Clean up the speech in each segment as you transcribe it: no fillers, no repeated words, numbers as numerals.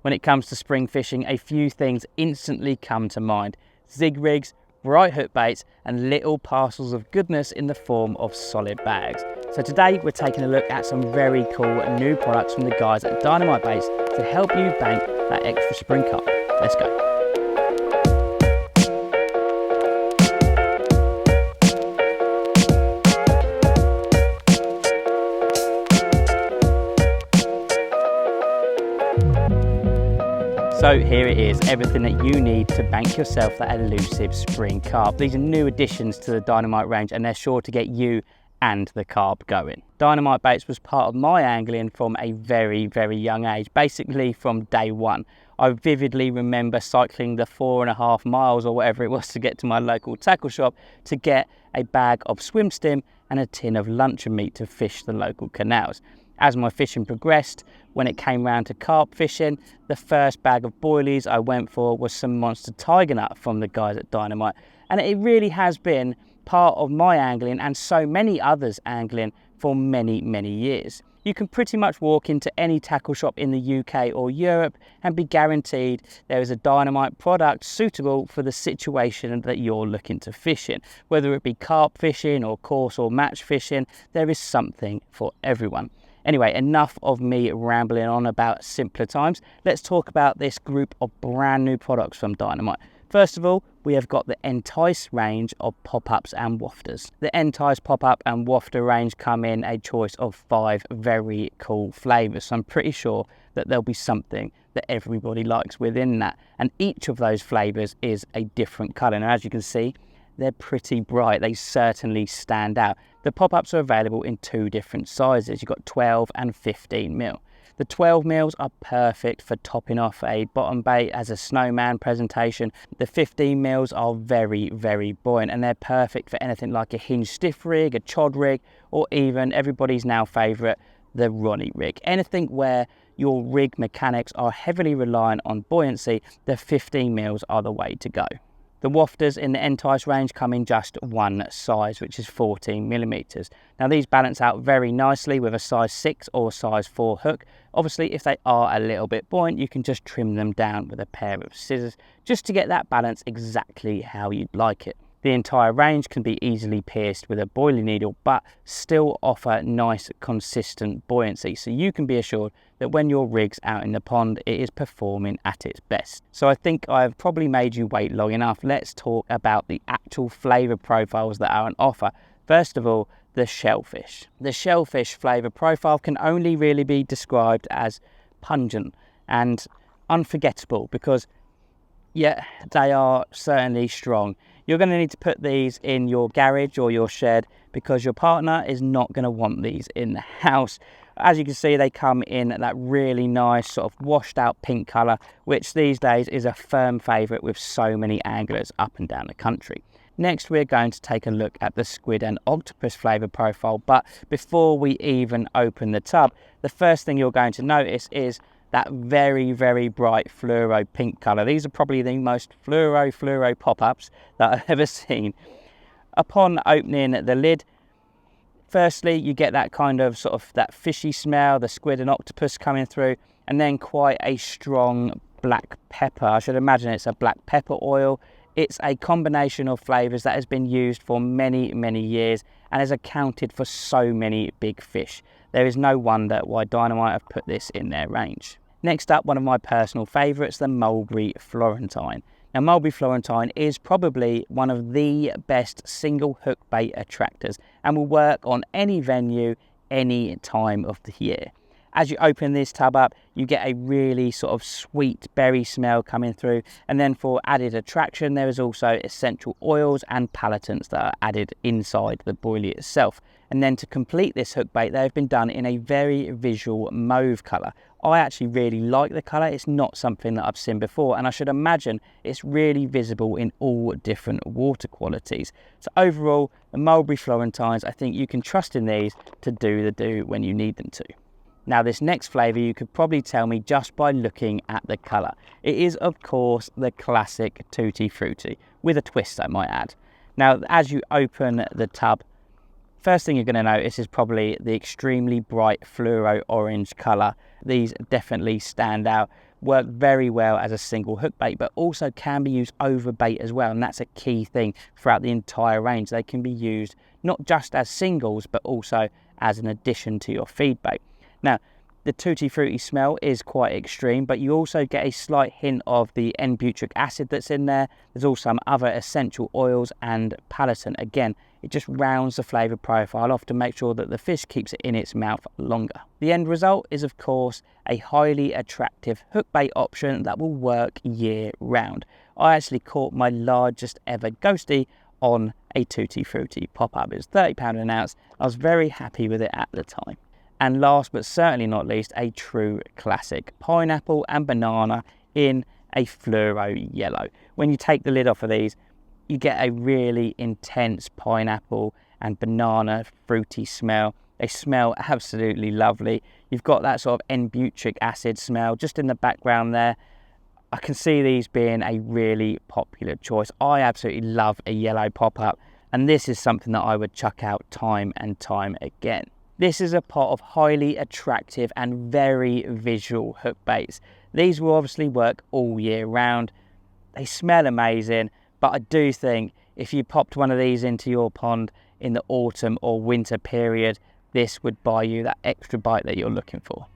When it comes to spring fishing, a few things instantly come to mind. Zig rigs, bright hook baits, and little parcels of goodness in the form of solid bags. So today we're taking a look at some very cool new products from the guys at Dynamite Baits to help you bank that extra spring carp. Let's go. So here it is, everything that you need to bank yourself that elusive spring carp. These are new additions to the Dynamite range and they're sure to get you and the carp going. Dynamite Baits was part of my angling from a very, very young age, basically from day one. I vividly remember cycling the 4.5 miles or whatever it was to get to my local tackle shop to get a bag of swim stim and a tin of luncheon meat to fish the local canals. As my fishing progressed, when it came round to carp fishing, the first bag of boilies I went for was some monster tiger nut from the guys at Dynamite. And it really has been part of my angling and so many others angling for many, many years. You can pretty much walk into any tackle shop in the UK or Europe and be guaranteed there is a Dynamite product suitable for the situation that you're looking to fish in. Whether it be carp fishing or course or match fishing, there is something for everyone. Anyway, enough of me rambling on about simpler times. Let's talk about this group of brand new products from Dynamite. First of all, we have got the N-Tice range of pop-ups and wafters. The N-Tice pop-up and wafter range come in a choice of 5 very cool flavours. So I'm pretty sure that there'll be something that everybody likes within that. And each of those flavours is a different colour. And as you can see, they're pretty bright. They certainly stand out. The pop-ups are available in 2 different sizes. You've got 12 and 15 mil. The 12 mils are perfect for topping off a bottom bait as a snowman presentation. The 15 mils are very, very buoyant and they're perfect for anything like a hinge stiff rig, a chod rig, or even everybody's now favourite, the Ronnie rig. Anything where your rig mechanics are heavily reliant on buoyancy, the 15 mils are the way to go. The wafters in the N-Tice range come in just one size, which is 14mm. Now these balance out very nicely with a size 6 or size 4 hook. Obviously, if they are a little bit buoyant, you can just trim them down with a pair of scissors just to get that balance exactly how you'd like it. The entire range can be easily pierced with a boiling needle, but still offer nice, consistent buoyancy. So you can be assured that when your rig's out in the pond, it is performing at its best. So I think I've probably made you wait long enough. Let's talk about the actual flavour profiles that are on offer. First of all, the shellfish. The shellfish flavour profile can only really be described as pungent and unforgettable because, yeah, they are certainly strong. You're going to need to put these in your garage or your shed because your partner is not going to want these in the house. As you can see, they come in that really nice sort of washed out pink colour, which these days is a firm favourite with so many anglers up and down the country. Next, we're going to take a look at the squid and octopus flavour profile, but before we even open the tub, the first thing you're going to notice is that very, very bright fluoro pink colour. These are probably the most fluoro pop-ups that I've ever seen. Upon opening the lid, firstly, you get that kind of sort of that fishy smell, the squid and octopus coming through, and then quite a strong black pepper. I should imagine it's a black pepper oil. It's a combination of flavours that has been used for many, many years and has accounted for so many big fish. There is no wonder why Dynamite have put this in their range. Next up, one of my personal favourites, the 𝗲𝗶𝗺𝗶𝗵𝗿. Now, 𝗲𝗶𝗺𝗵𝗿 is probably one of the best single hook bait attractors and will work on any venue, any time of the year. As you open this tub up, you get a really sort of sweet berry smell coming through. And then for added attraction, there is also essential oils and palatants that are added inside the boilie itself. And then to complete this hook bait, they have been done in a very visual mauve colour. I actually really like the colour. It's not something that I've seen before, and I should imagine it's really visible in all different water qualities. So overall, the 𝗲𝗵𝗺𝗵𝗿, I think you can trust in these to do the do when you need them to. Now, this next flavour you could probably tell me just by looking at the colour. It is, of course, the classic Tutti Frutti, with a twist, I might add. Now, as you open the tub, first thing you're going to notice is probably the extremely bright fluoro orange colour. These definitely stand out. work very well as a single hook bait, but also can be used over bait as well, and that's a key thing throughout the entire range. They can be used not just as singles, but also as an addition to your feed bait. Now, the tutti frutti smell is quite extreme, but you also get a slight hint of the N-butyric acid that's in there. There's also some other essential oils and palatin. Again, it just rounds the flavour profile off to make sure that the fish keeps it in its mouth longer. The end result is, of course, a highly attractive hook bait option that will work year round. I actually caught my largest ever ghostie on a tutti frutti pop-up. It was £30 an ounce. I was very happy with it at the time. And last but certainly not least, a true classic, pineapple and banana in a fluoro yellow. When you take the lid off of these, you get a really intense pineapple and banana fruity smell. They smell absolutely lovely. You've got that sort of N-butyric acid smell just in the background there. I can see these being a really popular choice. I absolutely love a yellow pop-up, and this is something that I would chuck out time and time again. This is a pot of highly attractive and very visual hook baits. These will obviously work all year round. They smell amazing, but I do think if you popped one of these into your pond in the autumn or winter period, this would buy you that extra bite that you're looking for.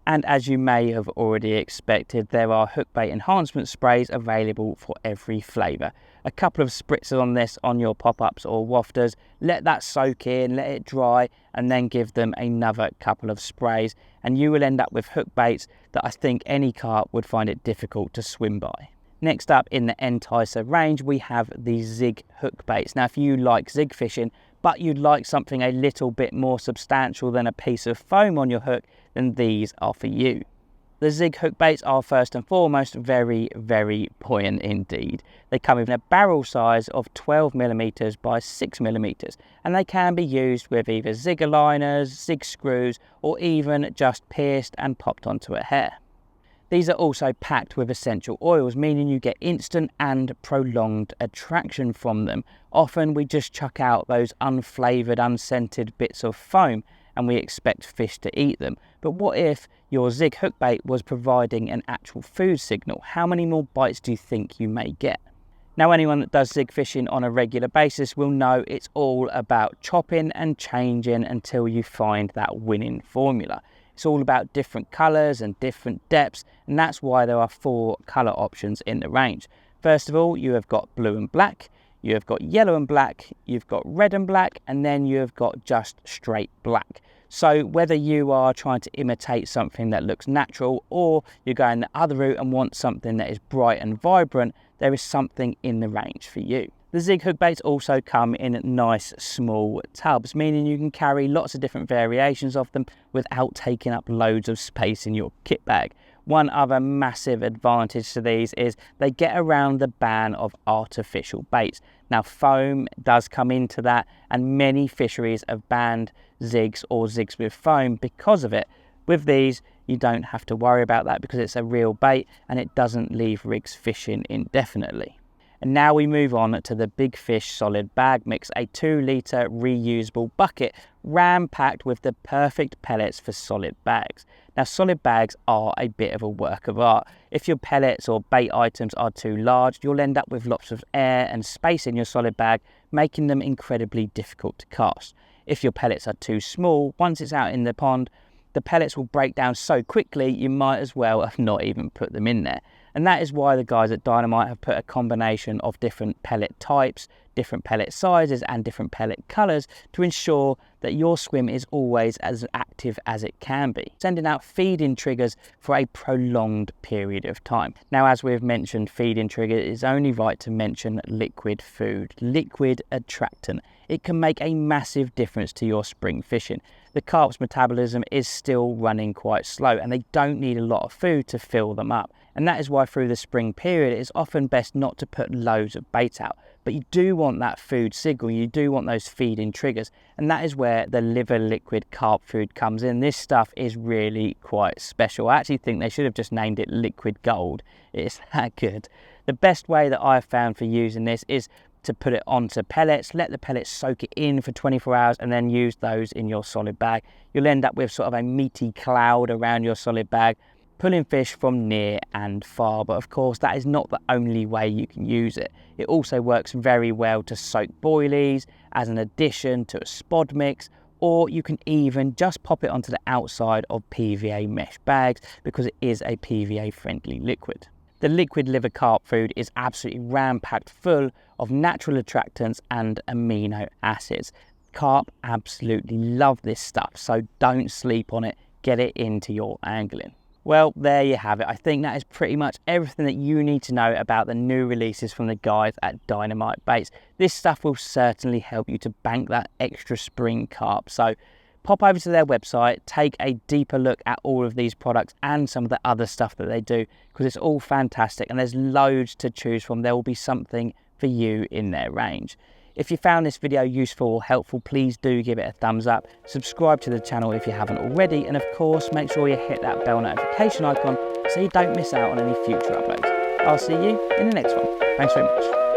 And as you may have already expected, there are hook bait enhancement sprays available for every flavour. A couple of spritzers on this on your pop-ups or wafters, let that soak in, let it dry, and then give them another couple of sprays, and you will end up with hook baits that I think any carp would find it difficult to swim by. Next up in the N-Ticer range, we have the 𝗃 hook baits. Now, if you like 𝗃 fishing, but you'd like something a little bit more substantial than a piece of foam on your hook, then these are for you. The 𝗃 hook baits are first and foremost very, very buoyant indeed. They come in a barrel size of 12mm by 6mm, and they can be used with either 𝗃 aligners, 𝗃 screws, or even just pierced and popped onto a hair. These are also packed with essential oils, meaning you get instant and prolonged attraction from them. Often we just chuck out those unflavoured, unscented bits of foam and we expect fish to eat them. But what if your 𝗃 hook bait was providing an actual food signal? How many more bites do you think you may get? Now, anyone that does 𝗃 fishing on a regular basis will know it's all about chopping and changing until you find that winning formula. It's all about different colours and different depths, and that's why there are 4 colour options in the range. First of all, you have got blue and black, you have got yellow and black, you've got red and black, and then you have got just straight black. So whether you are trying to imitate something that looks natural, or you're going the other route and want something that is bright and vibrant, there is something in the range for you. The 𝗃 hook baits also come in nice small tubs, meaning you can carry lots of different variations of them without taking up loads of space in your kit bag. One other massive advantage to these is they get around the ban of artificial baits. Now, foam does come into that, and many fisheries have banned 𝗃s or 𝗃s with foam because of it. With these, you don't have to worry about that because it's a real bait and it doesn't leave rigs fishing indefinitely. And now we move on to the Big Fish Solid Bag Mix, a 2-litre reusable bucket ram-packed with the perfect pellets for solid bags. Now, solid bags are a bit of a work of art. If your pellets or bait items are too large, you'll end up with lots of air and space in your solid bag, making them incredibly difficult to cast. If your pellets are too small, once it's out in the pond, the pellets will break down so quickly you might as well have not even put them in there. And that is why the guys at Dynamite have put a combination of different pellet types, different pellet sizes and different pellet colours to ensure that your swim is always as active as it can be, sending out feed-in triggers for a prolonged period of time. Now, as we've mentioned, feed-in trigger, it is only right to mention liquid food, liquid attractant. It can make a massive difference to your spring fishing. The carp's metabolism is still running quite slow and they don't need a lot of food to fill them up. And that is why through the spring period, it's often best not to put loads of bait out. But you do want that food signal, you do want those feed-in triggers. And that is where the liver liquid carp food comes in. This stuff is really quite special. I actually think they should have just named it liquid gold. It's that good. The best way that I've found for using this is to put it onto pellets, let the pellets soak it in for 24 hours and then use those in your solid bag. You'll end up with sort of a meaty cloud around your solid bag. pulling fish from near and far. But of course, that is not the only way you can use it. It also works very well to soak boilies, as an addition to a spod mix, or you can even just pop it onto the outside of PVA mesh bags because it is a PVA friendly liquid. The liquid liver carp food is absolutely ram-packed full of natural attractants and amino acids. Carp absolutely love this stuff, so don't sleep on it. Get it into your angling. Well, there you have it. I think that is pretty much everything that you need to know about the new releases from the guys at Dynamite Baits. This stuff will certainly help you to bank that extra spring carp. So pop over to their website, take a deeper look at all of these products and some of the other stuff that they do, because it's all fantastic and there's loads to choose from. There will be something for you in their range. If you found this video useful or helpful, please do give it a thumbs up. Subscribe to the channel if you haven't already, and of course, make sure you hit that bell notification icon so you don't miss out on any future uploads. I'll see you in the next one. Thanks very much.